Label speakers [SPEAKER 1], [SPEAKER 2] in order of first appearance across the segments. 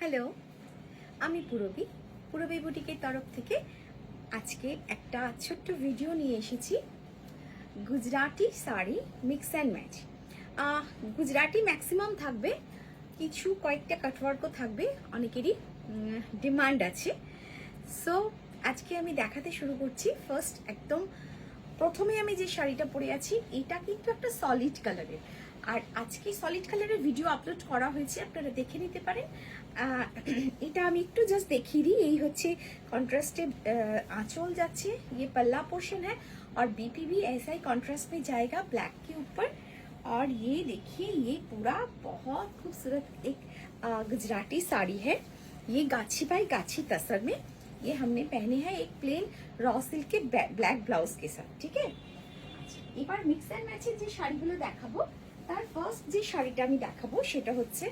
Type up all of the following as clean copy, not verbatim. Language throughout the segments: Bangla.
[SPEAKER 1] হ্যালো, আমি পুরবী পুরবী বুটিকের তরফ থেকে আজকে একটা ছোট্ট ভিডিও নিয়ে এসেছি। Gujarati sari mix and match. Gujarati maximum থাকবে, কিছু কয়েকটা কাটওয়ার্কও থাকবে, অনেকেরই ডিমান্ড আছে। সো আজকে আমি দেখাতে শুরু করছি। ফার্স্ট একদম প্রথমে আমি যে শাড়িটা পরে আছি এটা কিন্তু একটা সলিড কালারের, আর আজকে সলিড কালারের ভিডিও আপলোড করা হয়েছে, আপনারা দেখে নিতে পারেন। এটা আমি একটু জাস্ট দেখিয়ে দিই। এই হচ্ছে কন্ट्रास्टे आंचल जाच्छे, ये पल्ला पोर्शन है और बीपी भी ऐसा ही कॉन्ट्रास्ट में जाएगा ब्लैक के ऊपर। और ये देखिए, ये पूरा बहुत खूबसूरत एक गुजराती साड़ी है। ये गाछी बाई गाछी तसर में ये हमने पहने हैं एक प्लेन रॉ सिल्क के ब्लैक ब्लाउज के साथ। ठीक है, এবার মিক্স এন্ড ম্যাচের যে শাড়িগুলো দেখাবো, তার ফার্স্ট যে শাড়িটা আমি দেখাবো সেটা হচ্ছে,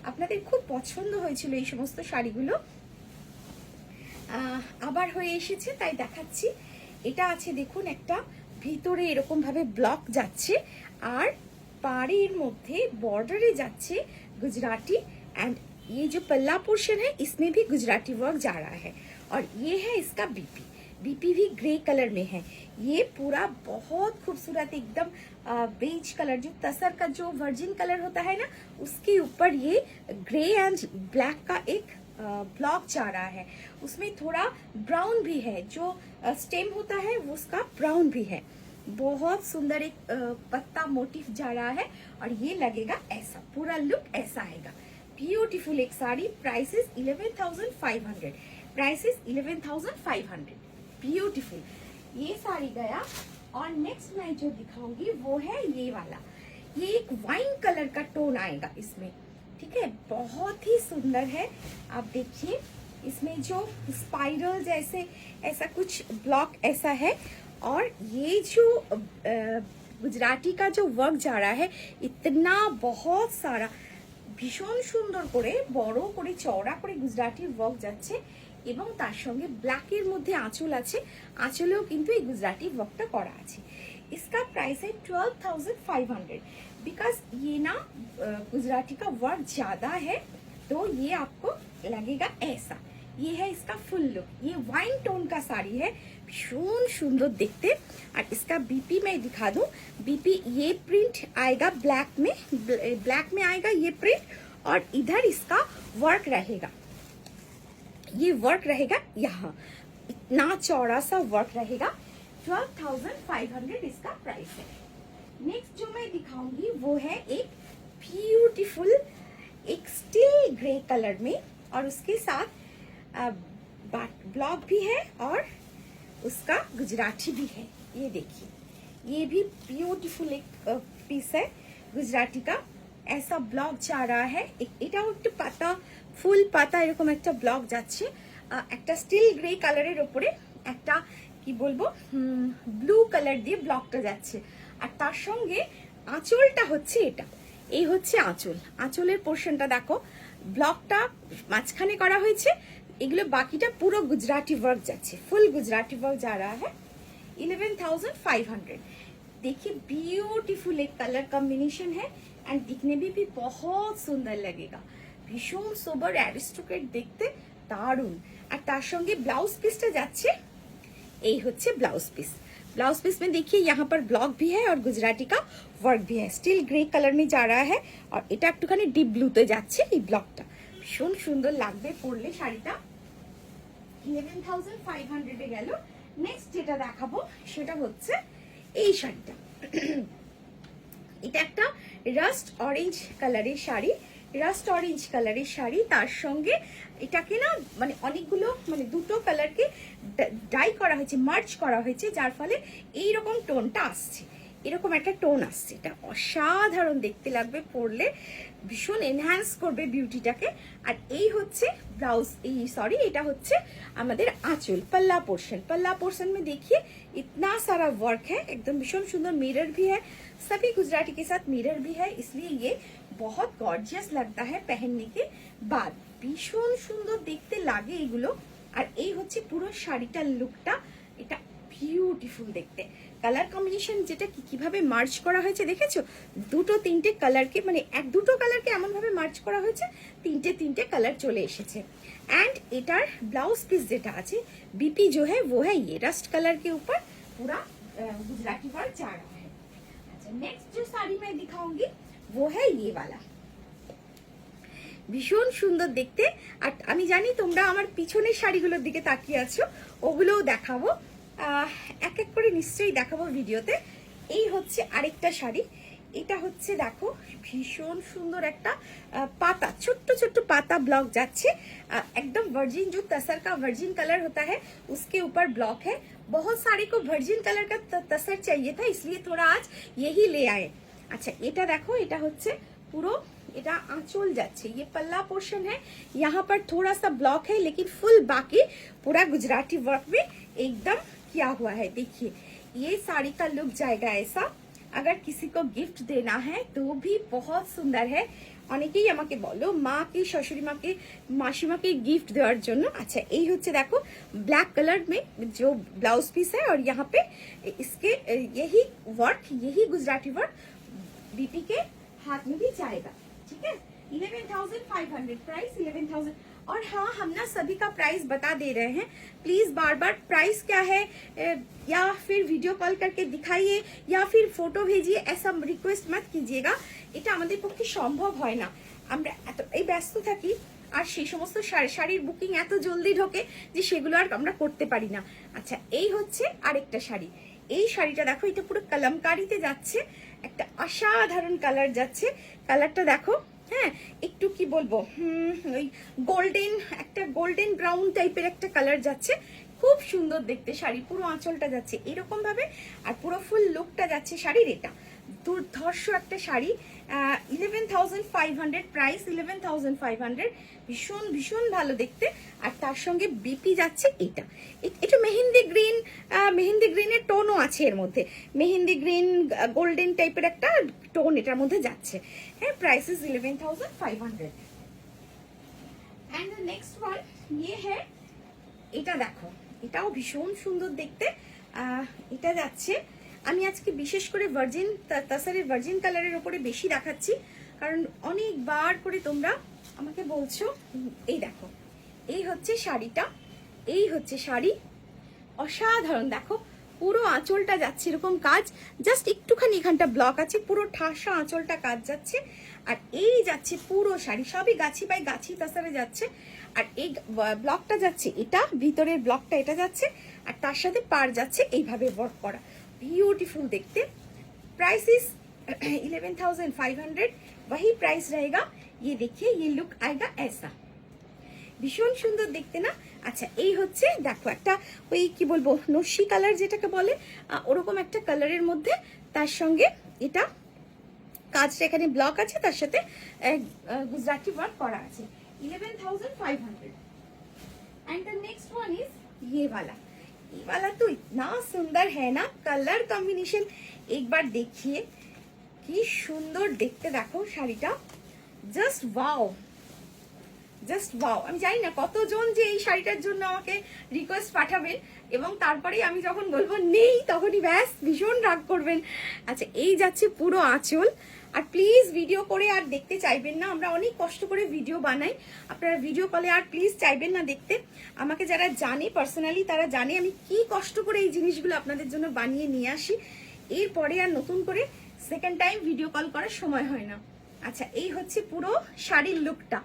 [SPEAKER 1] আপনাদের খুব পছন্দ হয়েছিল এই সমস্ত শাড়িগুলো, আবার হয়ে এসেছে তাই দেখাচ্ছি। এটা আছে দেখুন, একটা ভিতরে এরকম ভাবে ব্লক যাচ্ছে আর পাড়ের মধ্যে বর্ডারে যাচ্ছে गुजराती। एंड ये जो पल्ला पोर्शन है इसमें भी गुजराती वर्क जा रहा है। और ये है इसका बीपी, बीपी भी ग्रे कलर में है। ये पूरा बहुत खूबसूरत एकदम बेज कलर, जो तसर का जो वर्जिन कलर होता है ना, उसके ऊपर ये ग्रे एंड ब्लैक का एक ब्लॉक जा रहा है। उसमें थोड़ा ब्राउन भी है, जो स्टेम होता है वो उसका ब्राउन भी है। बहुत सुंदर एक पत्ता मोटिफ जा रहा है और ये लगेगा ऐसा, पूरा लुक ऐसा आएगा। ब्यूटीफुल एक साड़ी, प्राइसेस 11,500, प्राइसेस 11,500। ब्यूटीफुल ये साड़ी गया। और नेक्स्ट मैं जो दिखाऊंगी वो है ये वाला। ये एक वाइन कलर का टोन आएगा इसमें, ठीक है, बहुत ही सुंदर है। आप देखिए, इसमें जो स्पाइरल जैसे ऐसा कुछ ब्लॉक ऐसा है। और ये जो गुजराती का जो वर्क जा रहा है, इतना बहुत सारा ভীষণ সুন্দর করে বড় করে চওড়া করে গুজরাটি ওয়ার্ক যাচ্ছে, এবং তার সঙ্গে ব্ল্যাকের মধ্যে আঁচল আছে, আঁচলেও কিন্তু এই গুজরাটি ওয়ার্কটা করা আছে। इसका प्राइस है 12,500। बिकॉज ये ना गुजराती का वर्क ज्यादा है, तो ये आपको लगेगा ऐसा। ये है इसका फुल लुक। ये वाइन टोन का साड़ी है, भीषण सुंदर देखते। और इसका बीपी मैं दिखा दूं, बीपी ये प्रिंट आएगा ब्लैक में, ब्लैक में आएगा ये प्रिंट, और इधर इसका वर्क रहेगा, ये वर्क रहेगा यहाँ, इतना चौड़ा सा वर्क रहेगा। 12,500 इसका प्राइस है। नेक्स्ट जो मैं दिखाऊंगी वो है एक ब्यूटीफुल एक स्टील ग्रे कलर में, और उसके साथ ब्लॉक भी है और उसका गुजराती भी है। ये देखिए, ये भी ब्यूटीफुल एक पीस है गुजराती का। ऐसा ब्लॉक जा रहा है, এটাও একটু পাতা ফুল পাতা এরকম একটা ব্লক যাচ্ছে, একটা স্টিল গ্রে কালারের উপরে একটা কি বলবো ব্লু কালার দিয়ে ব্লকটা যাচ্ছে। আর তার সঙ্গে আঁচলটা হচ্ছে এটা, এই হচ্ছে আঁচল, আঁচলের পোর্শনটা দেখো, ব্লকটা মাঝখানে করা হয়েছে, এগুলো বাকিটা পুরো गुजराती वर्क যাচ্ছে, ফুল गुजराती वर्क जा रहा है। 11,500। देखिए, ब्यूटीफुल एक कलर कॉम्बिनेशन है एंड दिखने में भी बहुत सुंदर लगेगा। भीषण सोबर एरिस्टोक्रेट देखते दारुण। और तार संगे ब्लाउज पिसটা যাচ্ছে, এই হচ্ছে ব্লাউজ পিস। ब्लाउज पीस में देखिए यहाँ पर ब्लॉक भी है और गुजराती का वर्क भी है, स्टील ग्रे कलर में जा रहा है। और এটা একটুখানি ডিপ ব্লুতে যাচ্ছে এই ব্লকটা, ভীষণ সুন্দর লাগবে পরলে শাড়িটা। 11,500 এ গেল। নেক্সট যেটা দেখাবো সেটা হচ্ছে এই শাড়িটা। এটা একটা রাস্ট অরেঞ্জ কালারের শাড়ি, রাস্ট অরেঞ্জ কালারের শাড়ি, তার সঙ্গে এটাকে না মানে অনেকগুলো মানে দুটো কালারকে ডাই করা হয়েছে, মার্চ করা হয়েছে, যার ফলে এইরকম টোনটা আসছে, এরকম একটা টোন আসছে। এটা অসাধারণ দেখতে লাগবে পরলে, ভীষণ এনহ্যান্স করবে বিউটিটাকে। আর এই হচ্ছে ब्लाउज, এই सॉरी এটা হচ্ছে আমাদের आंचल, पल्ला पोर्शन। पल्ला पोर्शन में देखिए इतना सारा वर्क है, एकदम भीषण सुंदर, मिरर भी है, सभी गुजराती के साथ मिरर भी है, इसलिए ये बहुत गॉर्जियस लगता है पहनने के बाद, ভীষণ সুন্দর দেখতে লাগে এগুলো। আর এই হচ্ছে পুরো শাড়িটার লুকটা, এটা বিউটিফুল দেখতে। কালার কম্বিনেশন যেটা কিভাবে মার্চ করা হয়েছে দেখেছো, দুটো তিনটে কালারকে মানে দুটো কালারকে এমন ভাবে মার্চ করা হয়েছে, তিনটে তিনটে কালার চলে এসেছে। एंड एटार ब्लाउज पीस जेटा আছে बीपी जो है वो है ये रस्ट कलर के ऊपर पूरा गुजराती वर्क जा रहा है। अच्छा नेक्स्ट जो साड़ी मैं दिखाऊंगी वो है ये वाला, ভীষণ সুন্দর দেখতে। আর আমি জানি তোমরা আমার পিছনের শাড়িগুলোর দিকে তাকিয়ে আছো, ওগুলোও দেখাবো, এক এক করে নিশ্চয়ই দেখাবো ভিডিওতে। এই হচ্ছে আরেকটা শাড়ি, এটা হচ্ছে দেখো ভীষণ সুন্দর একটা पाता, छोटो छोटो पाता ब्लॉक जाच्छे, एकदम वर्जिन जो तसर का वर्जिन कलर होता है उसके ऊपर ब्लॉक है। बहुत सारे को वर्जिन कलर का तसर चाहिए था, इसलिए थोड़ा आज यही ले आए। अच्छा এটা দেখো, এটা হচ্ছে পুরো এটা आंचल जाच्छे, ये पल्ला पोर्शन है, यहाँ पर थोड़ा सा ब्लॉक है लेकिन फुल बाकी पूरा गुजराती वर्क में एकदम किया हुआ है। देखिए ये साड़ी का लुक जाएगा ऐसा, अगर किसी को गिफ्ट देना है तो भी बहुत सुंदर है। অনেকেই আমাকে বলো মাকে শাশুড়ি মাকে মাসিমাকে गिफ्ट দেওয়ার জন্য। अच्छा এই হচ্ছে দেখো ब्लैक कलर में जो ब्लाउज पीस है और यहाँ पे इसके यही वर्क, यही गुजराती वर्क बीपी के हाथ में भी जाएगा। ठीक है 11,500 प्राइस 11,000। और हाँ हम ना सभी का प्राइस बता दे रहे हैं, प्लीज बार बार प्राइस क्या है या फिर वीडियो कॉल करके दिखाइए या फिर फोटो भेजिए, ऐसा रिक्वेस्ट मत कीजिएगा। এটা আমাদের পক্ষে সম্ভব হয় না, আমরা এত এই ব্যস্ত থাকি আর সেই সমস্ত শাড়ির বুকিং এত জলদি ঢোকে যে সেগুলো আর আমরা করতে পারি না। আচ্ছা এই হচ্ছে আরেকটা শাড়ি, এই শাড়িটা দেখো এটা পুরো কলমকারিতে যাচ্ছে, একটা অসাধারণ কালার যাচ্ছে, কালারটা দেখো। হ্যাঁ একটু কি বলবো ওই গোল্ডেন একটা গোল্ডেন ব্রাউন টাইপের একটা কালার যাচ্ছে, খুব সুন্দর দেখতে শাড়ি, পুরো আঁচলটা যাচ্ছে এরকম ভাবে আর পুরো ফুল লুকটা যাচ্ছে শাড়ির। এটা দুর্ধর্ষ একটা শাড়ি, 11,500 প্রাইস 11,500, ভীষণ ভীষণ ভালো দেখতে। আর তার সঙ্গে বিপি যাচ্ছে এটা, এটা মেহেন্দি গ্রিনের টোনও আছে এর মধ্যে, মেহেন্দি গ্রিন গোল্ডেন টাইপের একটা টোন এটার মধ্যে যাচ্ছে। হ্যাঁ price is 11,500। And the next one ये है, এটা দেখো এটাও ভীষণ সুন্দর দেখতে, এটা যাচ্ছে। আমি আজকে বিশেষ করে ভার্জিন তাসারের ভার্জিন কালারের উপরে বেশি দেখাচ্ছি, কারণ অনেকবার করে তোমরা আমাকে বলছো। এই দেখো এই হচ্ছে শাড়িটা, এই হচ্ছে শাড়ি, অসাধারণ দেখো পুরো আঁচলটা যাচ্ছে এরকম কাজ, জাস্ট একটুখানি এখানটা ব্লক আছে, পুরো ঠাসা আঁচলটা কাজ যাচ্ছে। আর এই যাচ্ছে পুরো শাড়ি, সবই গাছি বাই গাছি তাসারে যাচ্ছে। আর এই ব্লকটা যাচ্ছে, এটা ভিতরের ব্লকটা এটা যাচ্ছে, আর তার সাথে পার যাচ্ছে এইভাবে ওয়ার্ক করা, ब्यूटीफुल देखते। प्राइस इज 11,500, वही प्राइस रहेगा। ये देखिए ये लुक आएगा ऐसा, ভীষণ সুন্দর দেখতে না। আচ্ছা এই হচ্ছে দেখো একটা ওই কি বলবো নস্যি কালার যেটাকে বলে, ওরকম একটা কালারের মধ্যে, তার সঙ্গে এটা কাজটা এখানে ব্লক আছে, তার সাথে গুজরাটি ওয়ার্ক করা আছে। 11,500। And the next one is ये वाला, ये वाला तो इतना सुंदर है ना, कलर कॉम्बिनेशन एक बार देखिए কি সুন্দর দেখতে দেখো শাড়িটা, জাস্ট ওয়াও জাস্ট ওয়াও। আমি জানি না কতজন যে এই শাড়িটার জন্য আমাকে রিকোয়েস্ট পাঠাবেন এবং তারপরে আমি যখন বলবো নেই তখনই ব্যাস ভীষণ রাগ করবেন। আচ্ছা এই যাচ্ছে পুরো আঁচল। আর প্লিজ ভিডিও করে আর দেখতে চাইবেন না, আমরা অনেক কষ্ট করে ভিডিও বানাই, আপনারা ভিডিও কলে আর প্লিজ চাইবেন না দেখতে। আমাকে যারা জানে পার্সোনালি তারা জানে আমি কি কষ্ট করে এই জিনিসগুলো আপনাদের জন্য বানিয়ে নিয়ে আসি, এরপরে আর নতুন করে সেকেন্ড টাইম ভিডিও কল করার সময় হয় না। আচ্ছা এই হচ্ছে পুরো শাড়ির লুকটা,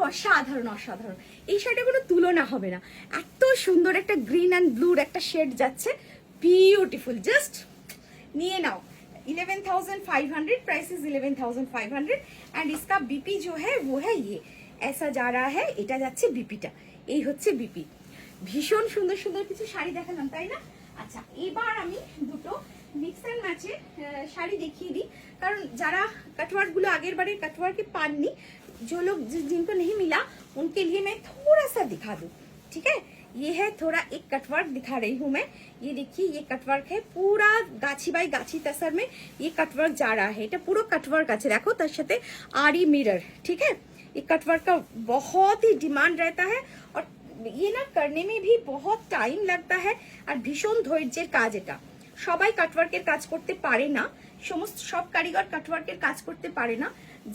[SPEAKER 1] অসাধারণ অসাধারণ, এই শাড়িটা কোনো তুলনা হবে না, এত সুন্দর একটা গ্রিন অ্যান্ড ব্লুর একটা শেড যাচ্ছে, বিউটিফুল, জাস্ট নিয়ে নাও। 11,500 प्राइस इज 11,500। एंड इसका बीपी जो है वो है ये ऐसा जा रहा है, এটা যাচ্ছে বিপিটা, এই হচ্ছে বিপি। ভীষণ সুন্দর সুন্দর কিছু শাড়ি দেখালাম তাই না। আচ্ছা এবার আমি দুটো মিক্স এন্ড ম্যাচে শাড়ি দেখিয়ে দিই, কারণ যারা कटवर्क गुलो আগের বারের कटवर्क के पाननी, जो लोग जिनको नहीं मिला उनके लिए मैं थोड़ा सा दिखा दूं। ठीक है ये है थोड़ा एक कटवर्क दिखा रही हूँ मैं, ये देखिए ये कटवर्क है पूरा गाछी बाई गाछी तसर में ये कटवर्क जा रहा है, এটা পুরো कटवर्क আছে देखो, তার সাথে आरी मिरर। ठीक है ये कटवर्क का बहुत ही डिमांड रहता है और ये ना करने में भी बहुत टाइम लगता है আর ভীষণ ধৈর্যের কাজ এটা। সবাই কাটওয়ার্কের কাজ করতে পারে না, সমস্ত সব কারিগর কাটওয়ার্কের কাজ করতে পারে না,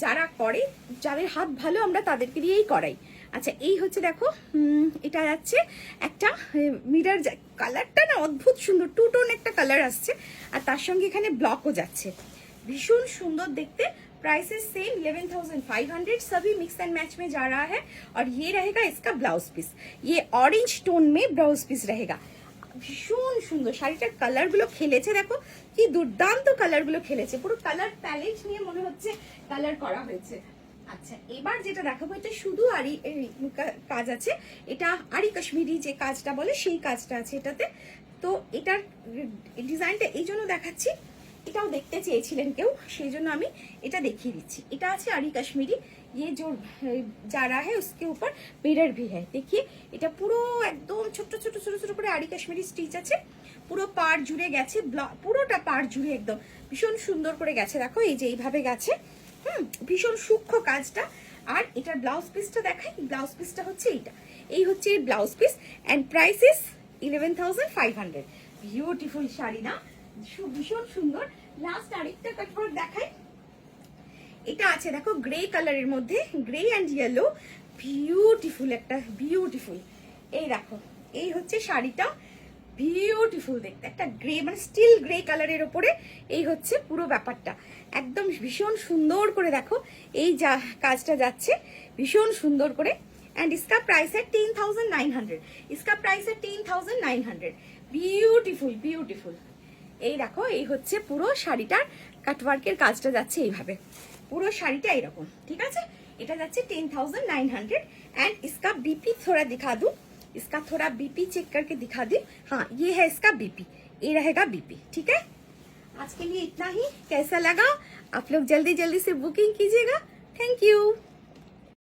[SPEAKER 1] যারা করে, যাদের হাত ভালো আমরা তাদেরকে দিয়েই করাই। আচ্ছা এই হচ্ছে দেখো, এটা যাচ্ছে একটা মিরর, কালারটা না অদ্ভুত সুন্দর, টু টোন একটা কালার আসছে, আর তার সঙ্গে এখানে ব্লকও যাচ্ছে, भीषण सुंदर देखते। प्राइसेस सेम 11,500, सभी मिक्स एंड मैच में जा रहा है। और ये रहेगा इसका ब्लाउज पीस, ये ऑरेंज टोन में ब्लाउज पीस रहेगा। ভীষণ সুন্দর শাড়িটার কালারগুলো খেলেছে, দেখো কি দুর্দান্ত কালারগুলো খেলেছে, পুরো কালার প্যালেট নিয়ে মনে হচ্ছে কালার করা হয়েছে। আচ্ছা এবার যেটা দেখাবো, এটা শুধু আরি কাজ আছে, এটা আরি কাশ্মীরি যে কাজটা বলে সেই কাজটা আছে এটাতে। তো এটার ডিজাইনটা এই জন্য দেখাচ্ছি, এটাও দেখতে চেয়েছিলেন কেউ, সেই জন্য আমি এটা দেখিয়ে দিচ্ছি। এটা আছে আরি কাশ্মীরি, ये जो जा रहा है उसके ऊपर मिरर भी है, देखिए এটা পুরো একদম ছোট ছোট ছোট ছোট করে আরি কাশ্মীরি স্টিচ আছে, পুরো পাড় জুড়ে গেছে, পুরোটা পাড় জুড়ে একদম ভীষণ সুন্দর করে গেছে, দেখো এই যে এইভাবে গেছে, ভীষণ সূক্ষ্ম কাজটা। আর এটার ব্লাউজ পিসটা দেখাই, ব্লাউজ পিসটা হচ্ছে এইটা, এই হচ্ছে এর blouse piece, and price is 11,500। Beautiful sari না, ভীষণ সুন্দর। লাস্ট আরেকটা কাটওয়ার্ক দেখাই, এটা আছে দেখো গ্রে কালারের মধ্যে, গ্রে অ্যান্ড ইয়েলো, বিউটিফুল একটা, বিউটিফুল। এই দেখো এই হচ্ছে শাড়িটা, বিউটিফুল দেখতে, একটা গ্রে মানে স্টিল গ্রে কালারের ওপরে এই হচ্ছে পুরো ব্যাপারটা, একদম ভীষণ সুন্দর করে দেখো এই যা কাজটা যাচ্ছে ভীষণ সুন্দর করে। एंड इसका प्राइस है 10,900, इसका प्राइस है 10,900। Beautiful beautiful. এই দেখো এই হচ্ছে পুরো শাড়িটার কাটওয়ার্কের কাজটা যাচ্ছে এইভাবে, পুরো শাড়িটা এরকম, ঠিক আছে। এটা যাচ্ছে 10,900। एंड इसका बीपी थोड़ा दिखा दूं, इसका थोड़ा बीपी चेक करके दिखा दूं। हाँ ये है इसका बीपी, ये रहेगा बीपी, ठीक है। आज के लिए इतना ही, कैसा लगा आप लोग जल्दी जल्दी से बुकिंग कीजिएगा। Thank you.